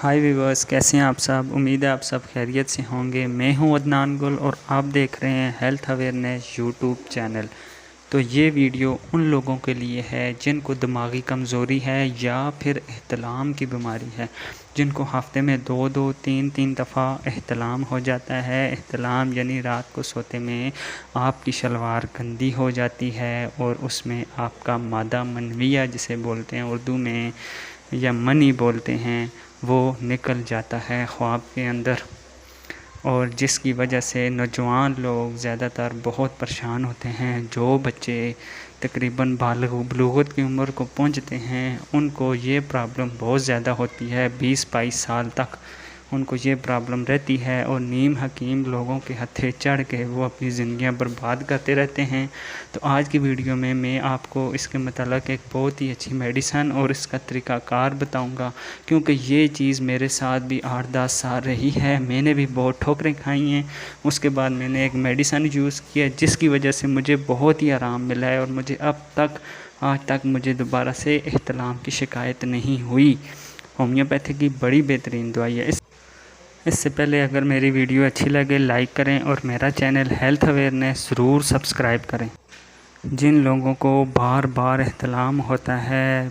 हाय viewers, कैसे हैं आप सब। उम्मीद है आप सब खैरियत से होंगे। मैं हूं अदनान गुल और आप देख रहे हैं हेल्थ अवेयरनेस यूट्यूब चैनल। तो ये वीडियो उन लोगों के लिए है जिनको दिमागी कमज़ोरी है या फिर एहतलाम की बीमारी है, जिनको हफ्ते में 2-3 दफ़ा एहतलाम हो जाता है। एहतलाम यानी रात को सोते में आपकी शलवार गंदी हो जाती है और उसमें आपका मादा मनविया जिसे बोलते हैं उर्दू में या मनी बोलते हैं, वो निकल जाता है ख्वाब के अंदर, और जिसकी वजह से नौजवान लोग ज़्यादातर बहुत परेशान होते हैं। जो बच्चे तकरीबन बलूगत की उम्र को पहुंचते हैं उनको ये प्रॉब्लम बहुत ज़्यादा होती है। 20-22 साल तक उनको ये प्रॉब्लम रहती है और नीम हकीम लोगों के हत्थे चढ़ के वो अपनी ज़िंदगियां बर्बाद करते रहते हैं। तो आज की वीडियो में मैं आपको इसके मतलब एक बहुत ही अच्छी मेडिसन और इसका तरीक़ाकार बताऊंगा, क्योंकि ये चीज़ मेरे साथ भी 8-10 साल रही है। मैंने भी बहुत ठोकरें खाई हैं। उसके बाद मैंने एक मेडिसन यूज़ किया जिसकी वजह से मुझे बहुत ही आराम मिला है और मुझे आज तक मुझे दोबारा से एहतलाम की शिकायत नहीं हुई। होम्योपैथी की बड़ी बेहतरीन दवाई है। इससे पहले अगर मेरी वीडियो अच्छी लगे लाइक करें और मेरा चैनल हेल्थ अवेयरनेस ज़रूर सब्सक्राइब करें। जिन लोगों को बार बार एहतलाम होता है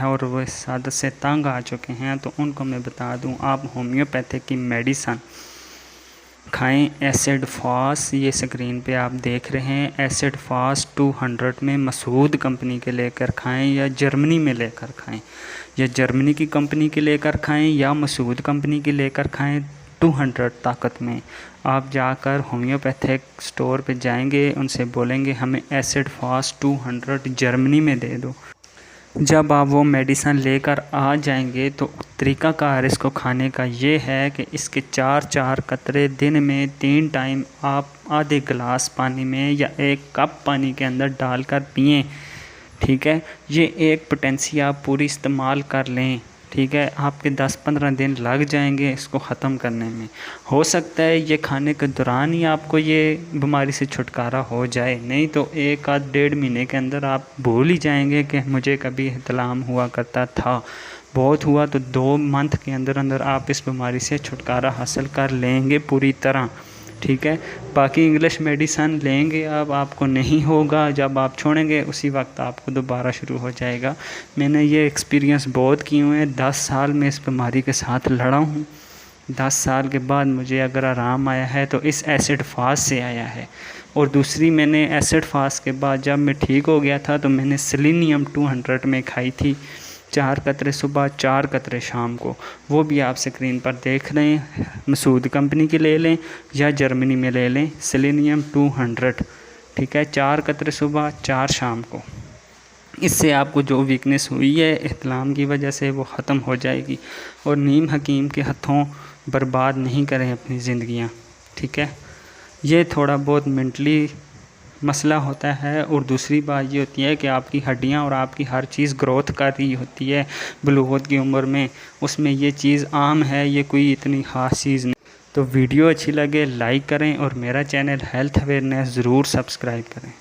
और वो इस आदत से तंग आ चुके हैं, तो उनको मैं बता दूं, आप होम्योपैथी की मेडिसन खाएं। एसिड फास, ये स्क्रीन पे आप देख रहे हैं, एसिड फास 200 में मसूद कंपनी के लेकर खाएं या जर्मनी में लेकर खाएं, या जर्मनी की कंपनी के लेकर खाएं या मसूद कंपनी की लेकर खाएं। 200 ताकत में आप जाकर होम्योपैथिक स्टोर पे जाएंगे, उनसे बोलेंगे हमें एसिड फास 200 जर्मनी में दे दो। जब आप वो मेडिसन लेकर आ जाएंगे तो तरीक़ाकार इसको खाने का ये है कि इसके 4 कतरे दिन में 3 टाइम आप आधे गिलास पानी में या 1 कप पानी के अंदर डालकर पिएं। ठीक है, ये एक पोटेंसी आप पूरी इस्तेमाल कर लें। ठीक है, आपके 10-15 दिन लग जाएंगे इसको ख़त्म करने में। हो सकता है ये खाने के दौरान ही आपको ये बीमारी से छुटकारा हो जाए, नहीं तो 1-1.5 महीने के अंदर आप भूल ही जाएंगे कि मुझे कभी एहतलाम हुआ करता था। बहुत हुआ तो 2 मंथ के अंदर अंदर आप इस बीमारी से छुटकारा हासिल कर लेंगे पूरी तरह। ठीक है, बाकी इंग्लिश मेडिसन लेंगे अब आपको नहीं होगा, जब आप छोड़ेंगे उसी वक्त आपको दोबारा शुरू हो जाएगा। मैंने ये एक्सपीरियंस बहुत किए हुए हैं। 10 साल में इस बीमारी के साथ लड़ा हूँ। 10 साल के बाद मुझे अगर आराम आया है तो इस एसिड फास से आया है। और दूसरी, मैंने एसिड फास के बाद जब मैं ठीक हो गया था तो मैंने सेलेनियम 200 में खाई थी। 4 कतरे सुबह, 4 कतरे शाम को। वो भी आप स्क्रीन पर देख रहे हैं, मसूद कंपनी की ले लें या जर्मनी में ले लें, सेलेनियम 200। ठीक है, 4 कतरे सुबह, 4 शाम को। इससे आपको जो वीकनेस हुई है एहतलाम की वजह से वो ख़त्म हो जाएगी। और नीम हकीम के हाथों बर्बाद नहीं करें अपनी ज़िंदगियाँ। ठीक है, ये थोड़ा बहुत मेंटली मसला होता है। और दूसरी बात ये होती है कि आपकी हड्डियां और आपकी हर चीज़ ग्रोथ कर रही होती है बलूगत की उम्र में, उसमें ये चीज़ आम है, ये कोई इतनी ख़ास चीज़ नहीं। तो वीडियो अच्छी लगे लाइक करें और मेरा चैनल हेल्थ अवेयरनेस ज़रूर सब्सक्राइब करें।